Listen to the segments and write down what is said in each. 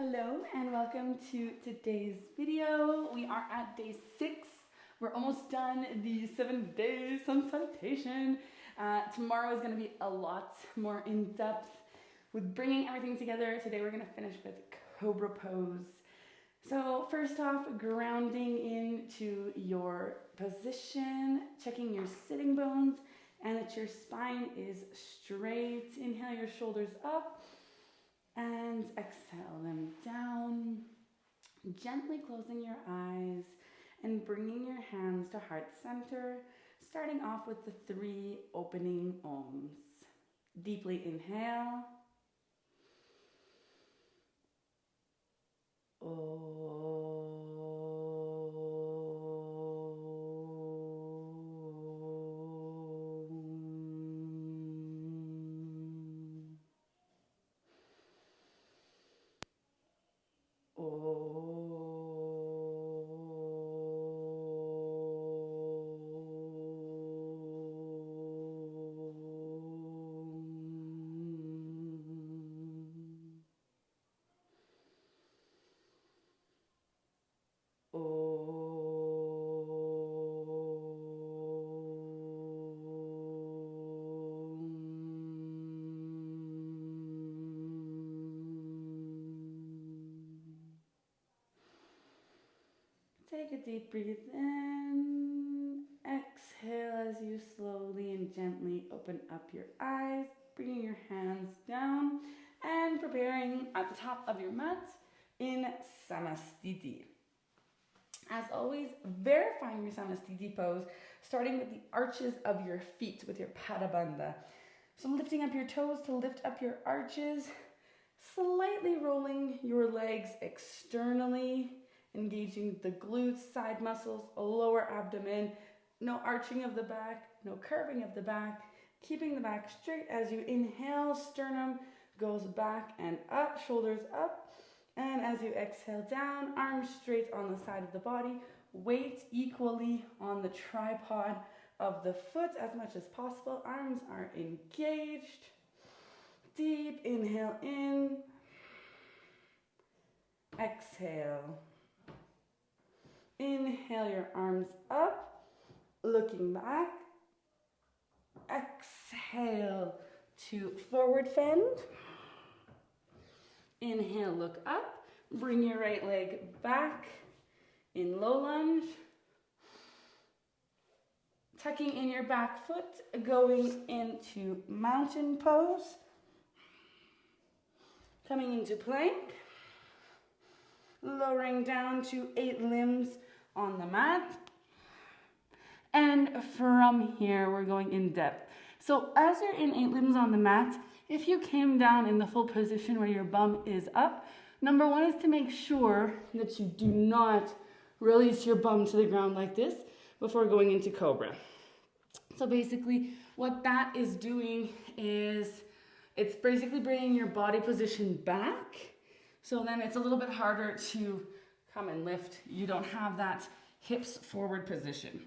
Hello and welcome to today's video. We are at day 6. We're almost done the 7-day Sun Salutation. Tomorrow is going to be a lot more in-depth with bringing everything together. Today we're going to finish with Cobra pose. So first off, grounding into your position, checking your sitting bones and that your spine is straight. Inhale your shoulders up. And exhale them down, gently closing your eyes and bringing your hands to heart center, starting off with the 3 opening Oms. Deeply inhale. Take a deep breath in. Exhale as you slowly and gently open up your eyes, bringing your hands down and preparing at the top of your mat in Samastiti. As always, verifying your Samastiti pose, starting with the arches of your feet with your Padabandha. So lifting up your toes to lift up your arches, slightly rolling your legs externally, engaging the glutes, side muscles, lower abdomen, no arching of the back, no curving of the back, keeping the back straight as you inhale, sternum goes back and up, shoulders up, and as you exhale down, arms straight on the side of the body, weight equally on the tripod of the foot as much as possible, arms are engaged, deep inhale in, exhale. Inhale your arms up, looking back. Exhale to forward bend. Inhale, look up. Bring your right leg back in low lunge. Tucking in your back foot, going into mountain pose. Coming into plank. Lowering down to 8 limbs on the mat. And from here, we're going in depth. So as you're in 8 limbs on the mat, if you came down in the full position where your bum is up, number 1 is to make sure that you do not release your bum to the ground like this before going into Cobra. So basically what that is doing is it's basically bringing your body position back. So then it's a little bit harder to come and lift. You don't have that hips forward position.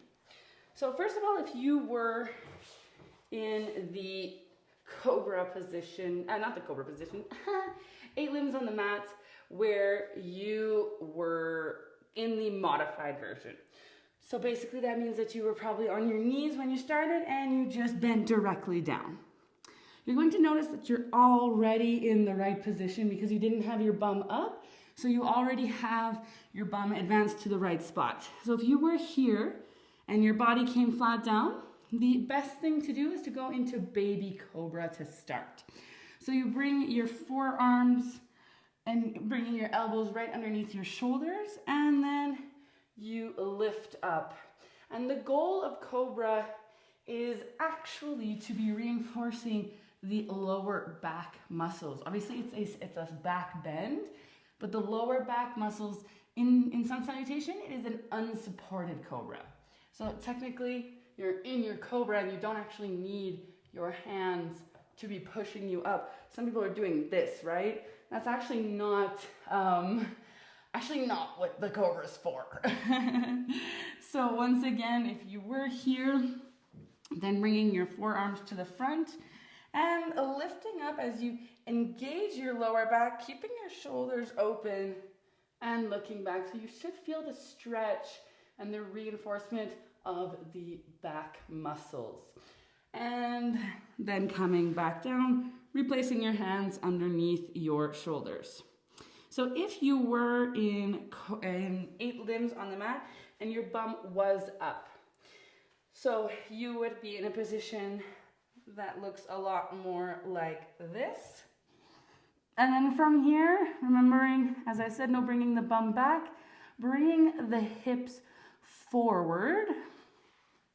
So first of all, if you were in the Cobra position, not the Cobra position, 8 limbs on the mat, where you were in the modified version. So basically that means that you were probably on your knees when you started and you just bent directly down. You're going to notice that you're already in the right position because you didn't have your bum up, so you already have your bum advanced to the right spot. So if you were here and your body came flat down, the best thing to do is to go into baby Cobra to start. So you bring your forearms and bringing your elbows right underneath your shoulders, and then you lift up. And the goal of Cobra is actually to be reinforcing the lower back muscles. Obviously it's a back bend, but the lower back muscles in Sun Salutation, it is an unsupported Cobra. So technically you're in your Cobra and you don't actually need your hands to be pushing you up. Some people are doing this, right? That's actually not what the Cobra is for. So once again, if you were here, then bringing your forearms to the front And lifting up as you engage your lower back, keeping your shoulders open and looking back. So you should feel the stretch and the reinforcement of the back muscles. And then coming back down, replacing your hands underneath your shoulders. So if you were in 8 limbs on the mat and your bum was up, so you would be in a position that looks a lot more like this. And then from here, remembering, as I said, no bringing the bum back, bringing the hips forward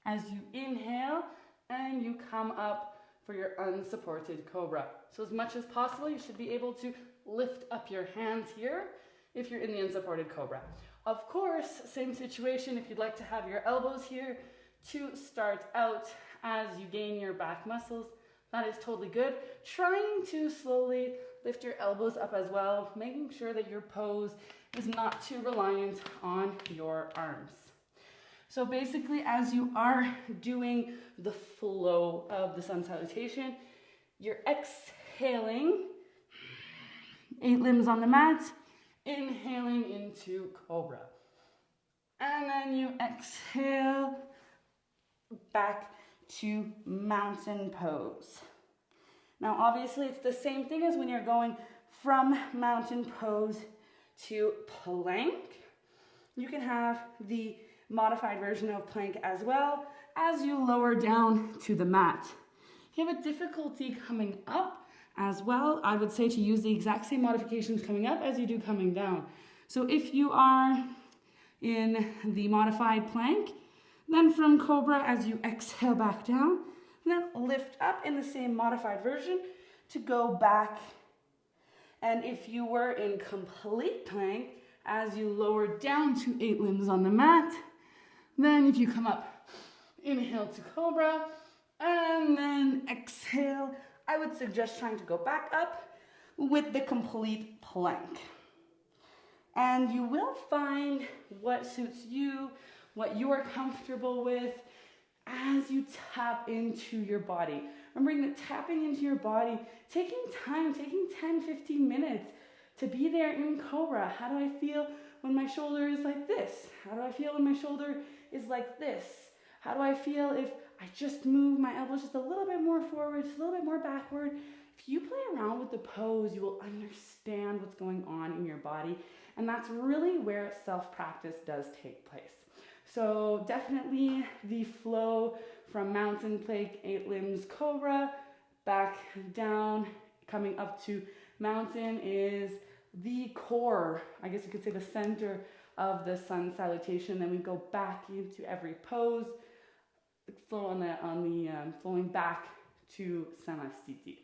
as you inhale and you come up for your unsupported cobra. So as much as possible, you should be able to lift up your hands here if you're in the unsupported cobra. Of course, same situation if you'd like to have your elbows here to start out as you gain your back muscles. That is totally good. Trying to slowly lift your elbows up as well, making sure that your pose is not too reliant on your arms. So basically, as you are doing the flow of the sun salutation, you're exhaling, 8 limbs on the mat, inhaling into cobra. And then you exhale back to mountain pose. Now, obviously, it's the same thing as when you're going from mountain pose to plank. You can have the modified version of plank as well as you lower down to the mat. If you have a difficulty coming up as well, I would say to use the exact same modifications coming up as you do coming down. So if you are in the modified plank, then from cobra as you exhale back down, then lift up in the same modified version to go back. And if you were in complete plank, as you lower down to 8 limbs on the mat, then if you come up, inhale to cobra, and then exhale, I would suggest trying to go back up with the complete plank. And you will find what suits you, what you are comfortable with as you tap into your body. Remembering that tapping into your body, taking time, taking 10, 15 minutes to be there in cobra. How do I feel when my shoulder is like this? How do I feel when my shoulder is like this? How do I feel if I just move my elbows just a little bit more forward, just a little bit more backward? If you play around with the pose, you will understand what's going on in your body. And that's really where self-practice does take place. So definitely the flow from mountain plank, 8 limbs, cobra, back down, coming up to mountain is the core, I guess you could say the center of the sun salutation. Then we go back into every pose, flow flowing back to Samastiti.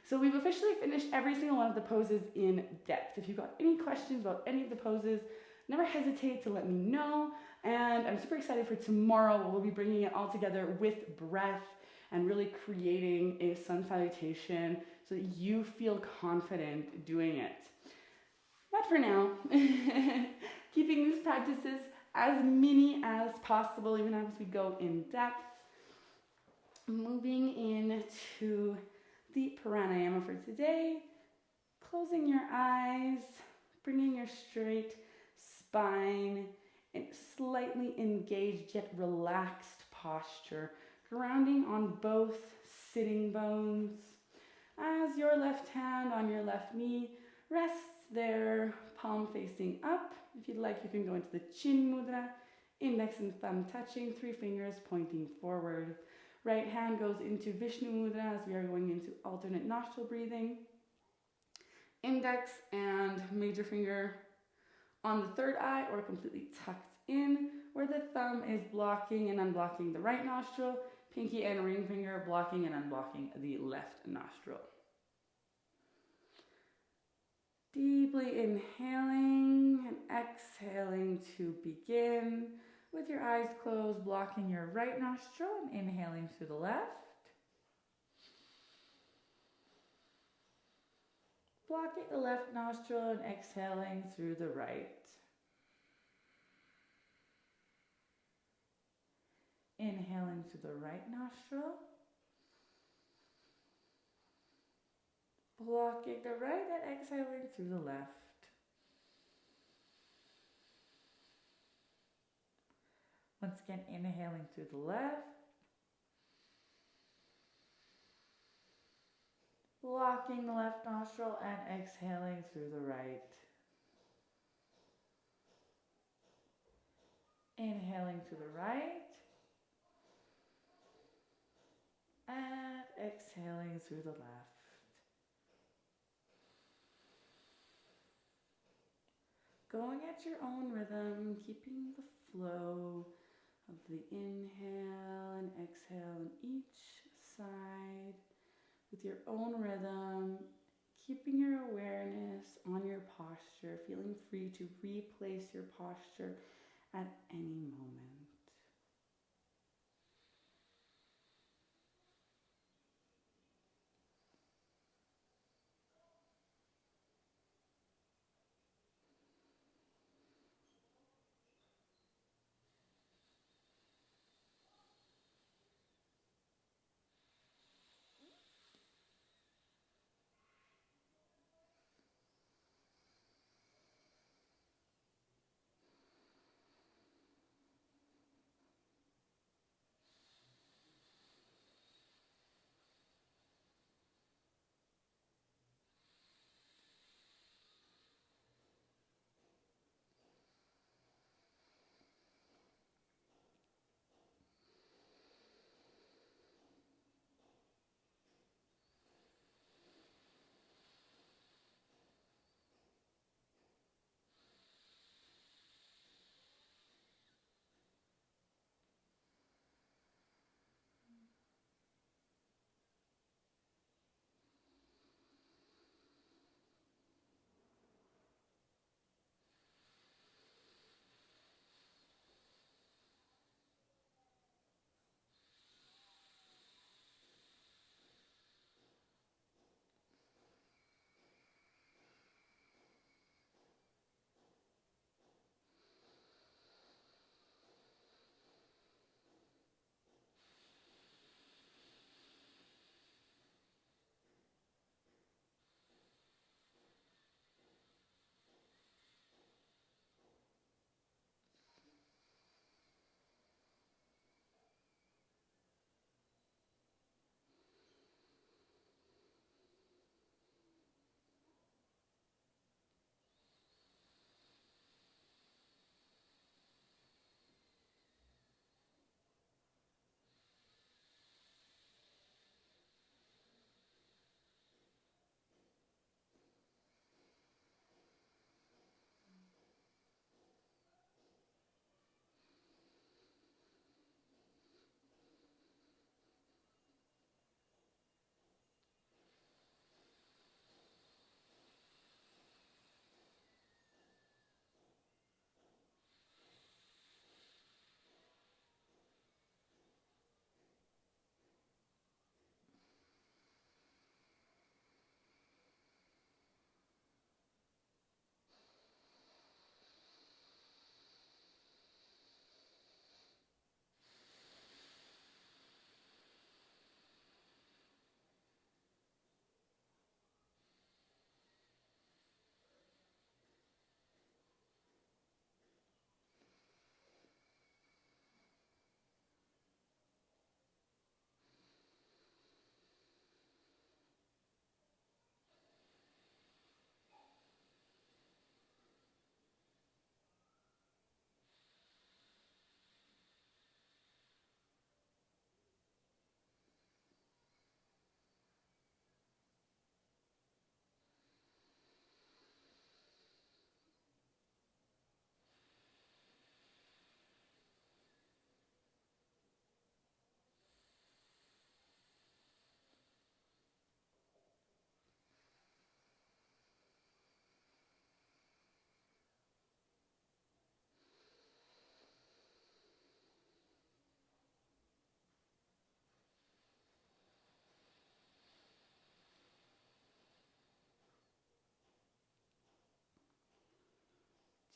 So we've officially finished every single one of the poses in depth. If you've got any questions about any of the poses, never hesitate to let me know. And I'm super excited for tomorrow. We'll be bringing it all together with breath and really creating a sun salutation so that you feel confident doing it. But for now, keeping these practices as mini as possible, even as we go in depth. Moving into the pranayama for today. Closing your eyes, bringing your straight spine, and slightly engaged yet relaxed posture, grounding on both sitting bones. As your left hand on your left knee rests there, palm facing up. If you'd like, you can go into the chin mudra, index and thumb touching, 3 fingers pointing forward. Right hand goes into Vishnu mudra as we are going into alternate nostril breathing. Index and major finger on the third eye or completely tucked in, where the thumb is blocking and unblocking the right nostril, pinky and ring finger blocking and unblocking the left nostril. Deeply inhaling and exhaling to begin, with your eyes closed, blocking your right nostril and inhaling through the left. Blocking the left nostril and exhaling through the right. Inhaling through the right nostril. Blocking the right and exhaling through the left. Once again, inhaling through the left. Blocking the left nostril and exhaling through the right. Inhaling to the right. And exhaling through the left. Going at your own rhythm, keeping the flow of the inhale and exhale on each side with your own rhythm, keeping your awareness on your posture, feeling free to replace your posture at any moment.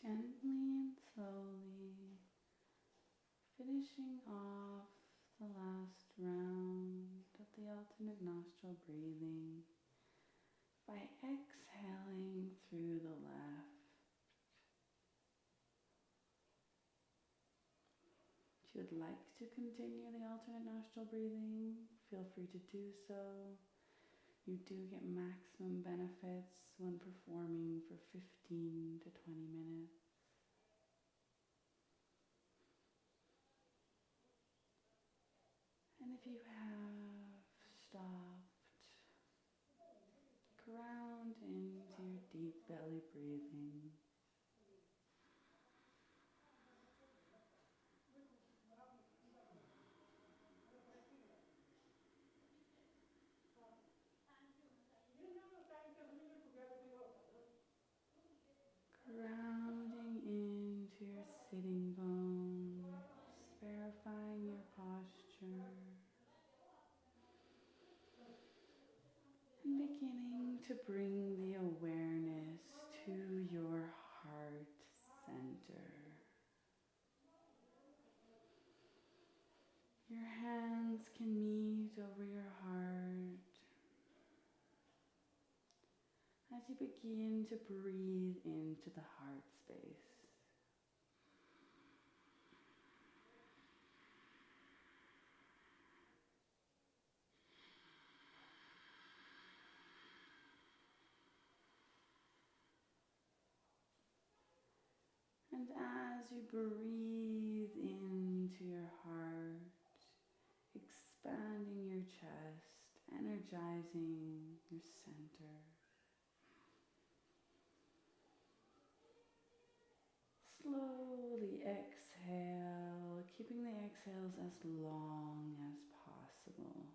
Gently and slowly, finishing off the last round of the alternate nostril breathing. by exhaling through the left. If you would like to continue the alternate nostril breathing, feel free to do so. You do get maximum benefits when performing for 15 to 20 minutes. And if you have stopped, ground into your deep belly breathing. Grounding into your sitting bones, verifying your posture, and beginning to bring the awareness to your heart center. Your hands can meet over your heart as you begin to breathe into the heart space. And as you breathe into your heart, expanding your chest, energizing your center. Slowly exhale, keeping the exhales as long as possible.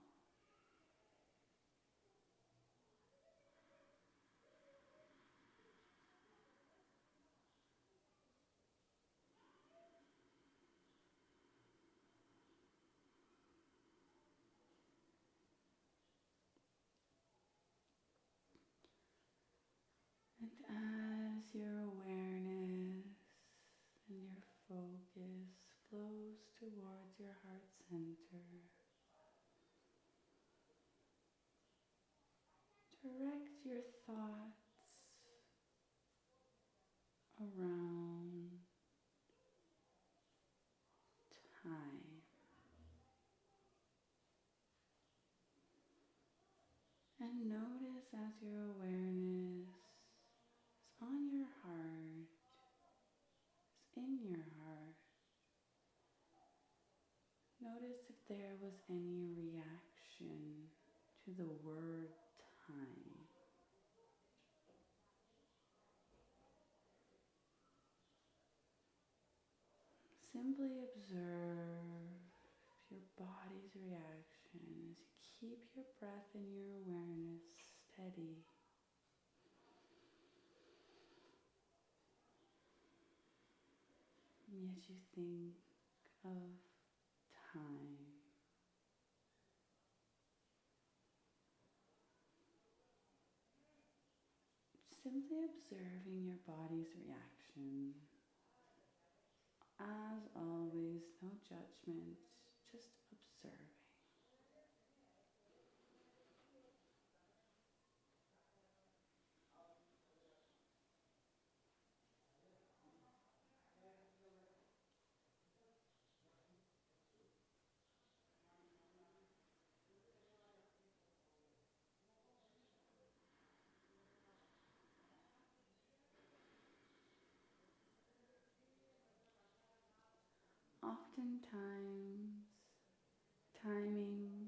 And as your awareness and your focus flows towards your heart center, direct your thoughts around time. And notice as your awareness is on your heart, is in your heart. Notice if there was any reaction to the word time. Simply observe your body's reaction as you keep your breath and your awareness steady. And as you think of time. Simply observing your body's reaction. As always, no judgment, just observing. Oftentimes, timing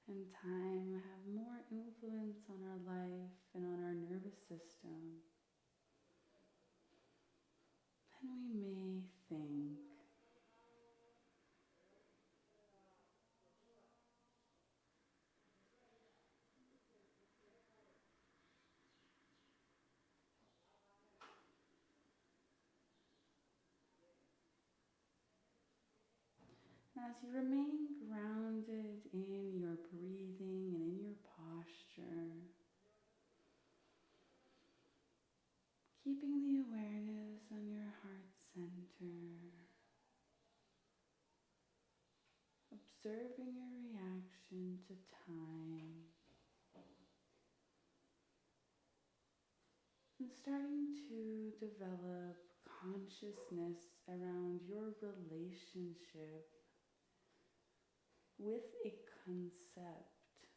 and time have more influence on our life and on our nervous system than we may think. As you remain grounded in your breathing and in your posture, keeping the awareness on your heart center, observing your reaction to time, starting to develop consciousness around your relationship with a concept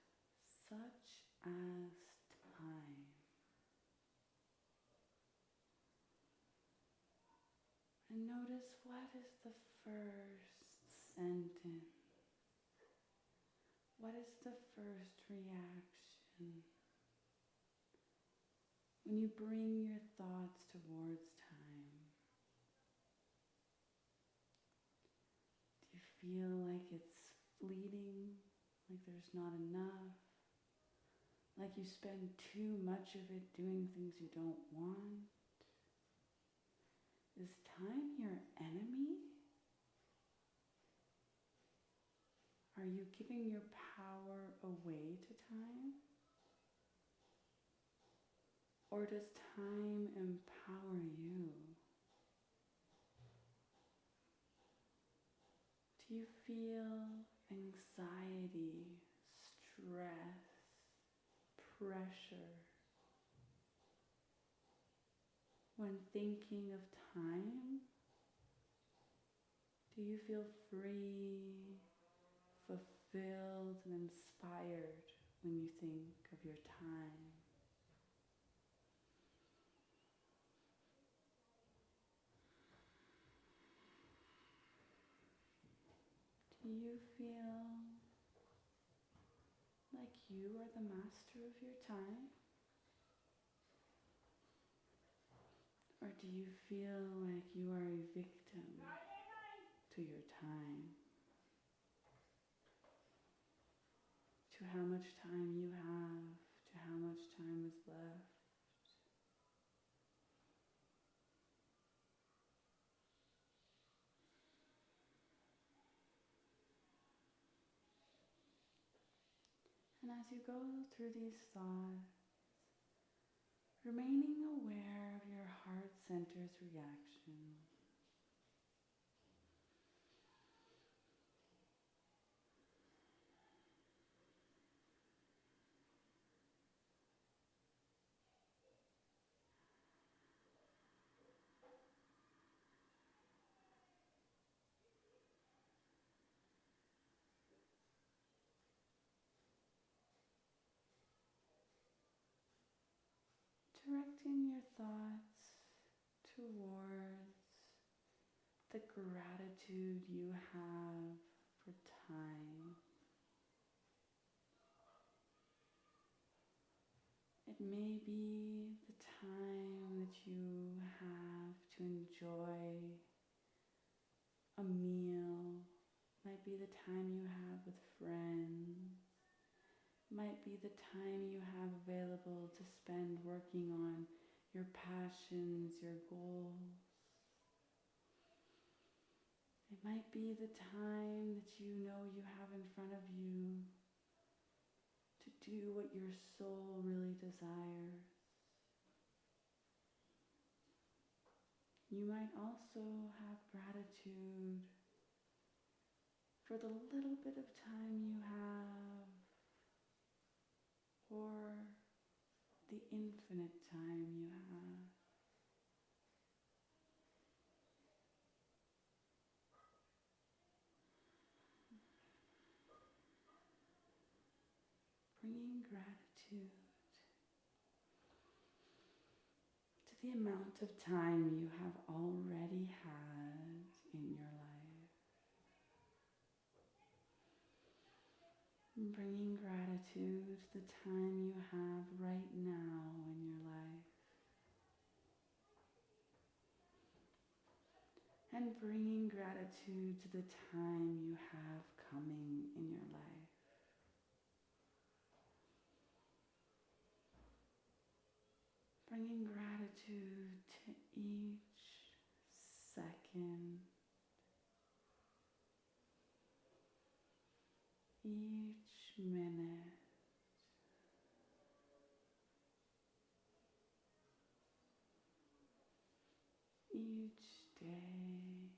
such as time. And notice, what is the first sentence? What is the first reaction when you bring your thoughts towards time? Do you feel like it's fleeting, like there's not enough, like you spend too much of it doing things you don't want? Is time your enemy? Are you giving your power away to time? Or does time empower you? Do you feel anxiety, stress, pressure when thinking of time? Do you feel free, fulfilled, and inspired when you think of your time? Do you feel like you are the master of your time? Or do you feel like you are a victim to your time? To how much time you have, to how much time is left? And as you go through these thoughts, remaining aware of your heart center's reaction. Directing your thoughts towards the gratitude you have for time. It may be the time that you have to enjoy a meal, might be the time you have with friends, might be the time you have available to spend working on your passions, your goals. It might be the time that you know you have in front of you to do what your soul really desires. You might also have gratitude for the little bit of time you have, or the infinite time you have. Bringing gratitude to the amount of time you have already had in your life. Bringing gratitude to the time you have right now in your life. And bringing gratitude to the time you have coming in your life. Bringing gratitude to each second, each minute, each day,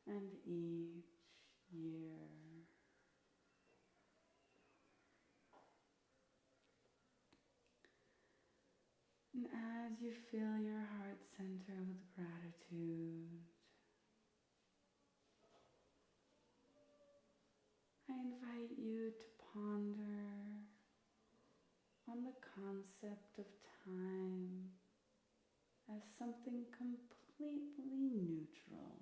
and each year. as you fill your heart center with gratitude, I invite you to ponder on the concept of time as something completely neutral.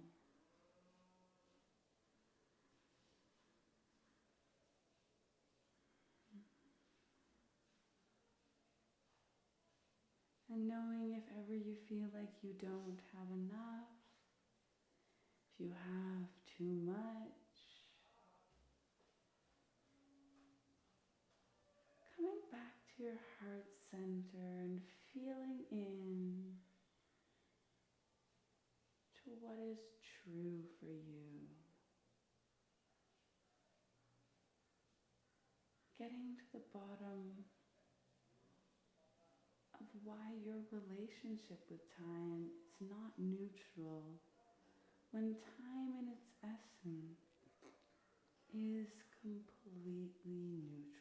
And knowing if ever you feel like you don't have enough, if you have too much, coming back to your heart center and feeling in to what is true for you. Getting to the bottom of why your relationship with time is not neutral, when time in its essence is completely neutral.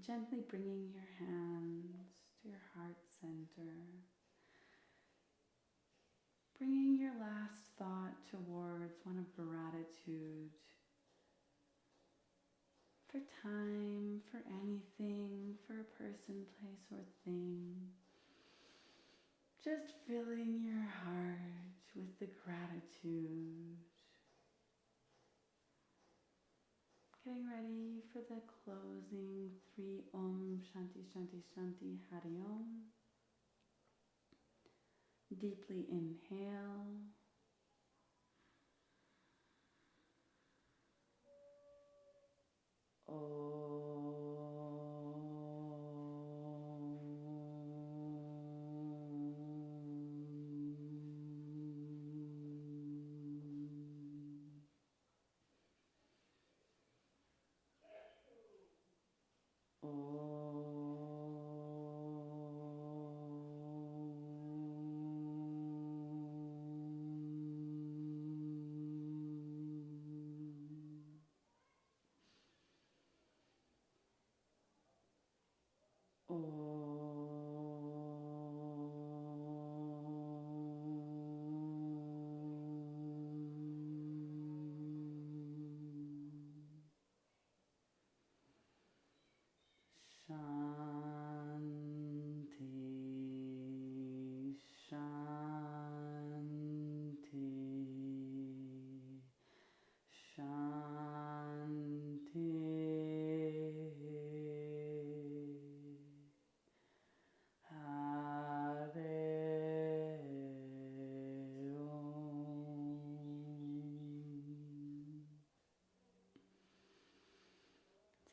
Gently bringing your hands to your heart center, bringing your last thought towards one of gratitude for time, for anything, for a person, place, or thing. Just filling your heart with the gratitude. Getting ready for the closing 3 Om Shanti Shanti Shanti Hari Om. Deeply inhale.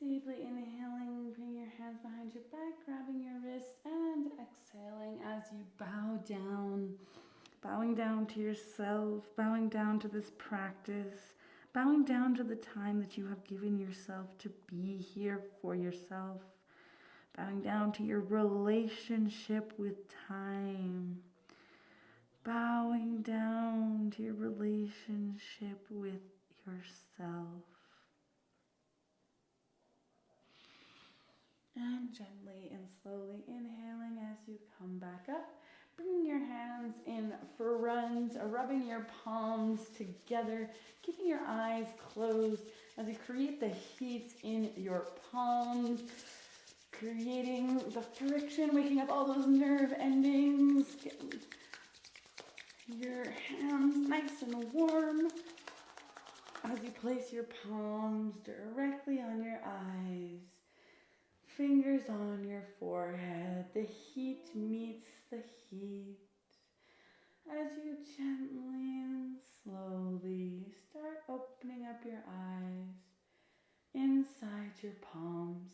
Deeply inhaling, bring your hands behind your back, grabbing your wrists, and exhaling as you bow down. Bowing down to yourself, bowing down to this practice, bowing down to the time that you have given yourself to be here for yourself, bowing down to your relationship with time, bowing down to your relationship with yourself. And gently and slowly inhaling as you come back up. Bringing your hands in for runs, rubbing your palms together, keeping your eyes closed as you create the heat in your palms, creating the friction, waking up all those nerve endings. Get your hands nice and warm as you place your palms directly on your eyes. Fingers on your forehead, the heat meets the heat as you gently and slowly start opening up your eyes inside your palms.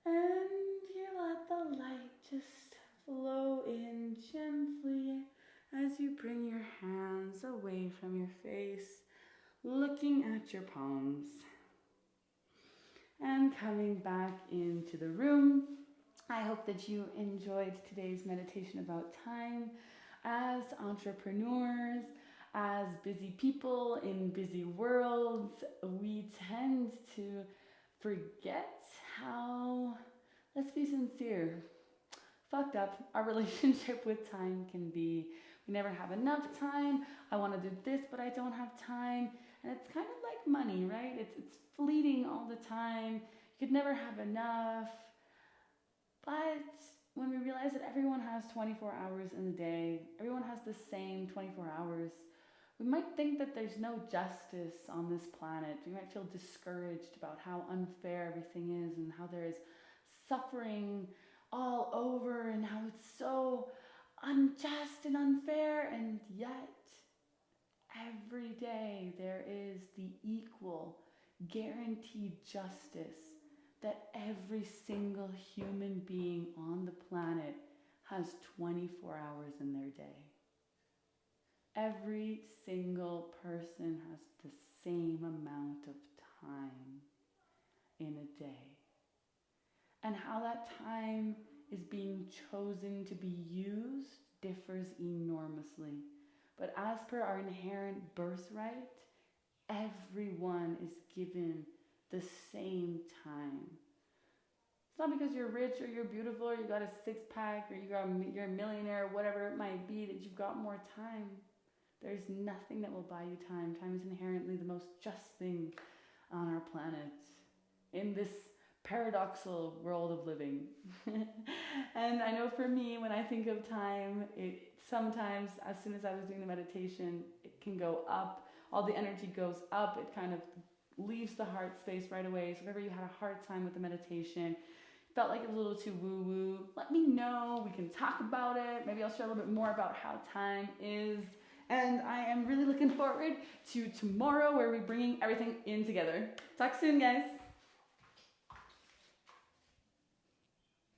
And you let the light just flow in gently as you bring your hands away from your face, looking at your palms. And coming back into the room, I hope that you enjoyed today's meditation about time. As entrepreneurs, as busy people in busy worlds, we tend to forget how, let's be sincere, fucked up our relationship with time can be. We never have enough time. I want to do this, but I don't have time. And it's kind of like money, right? It's fleeting all the time. You could never have enough. But when we realize that everyone has 24 hours in the day, everyone has the same 24 hours, we might think that there's no justice on this planet. We might feel discouraged about how unfair everything is and how there is suffering all over and how it's so unjust and unfair. And yet, every day there is the equal, guaranteed justice that every single human being on the planet has 24 hours in their day. Every single person has the same amount of time in a day. And how that time is being chosen to be used differs enormously. But as per our inherent birthright, everyone is given the same time. It's not because you're rich or you're beautiful or you got a six-pack or you're a millionaire or whatever it might be that you've got more time. There's nothing that will buy you time. Time is inherently the most just thing on our planet in this paradoxical world of living. And I know for me, when I think of time, it sometimes, as soon as I was doing the meditation, it can go up. All the energy goes up. It kind of leaves the heart space right away. So if ever you had a hard time with the meditation, felt like it was a little too woo-woo, let me know. We can talk about it. Maybe I'll share a little bit more about how time is. And I am really looking forward to tomorrow where we're bringing everything in together. Talk soon, guys.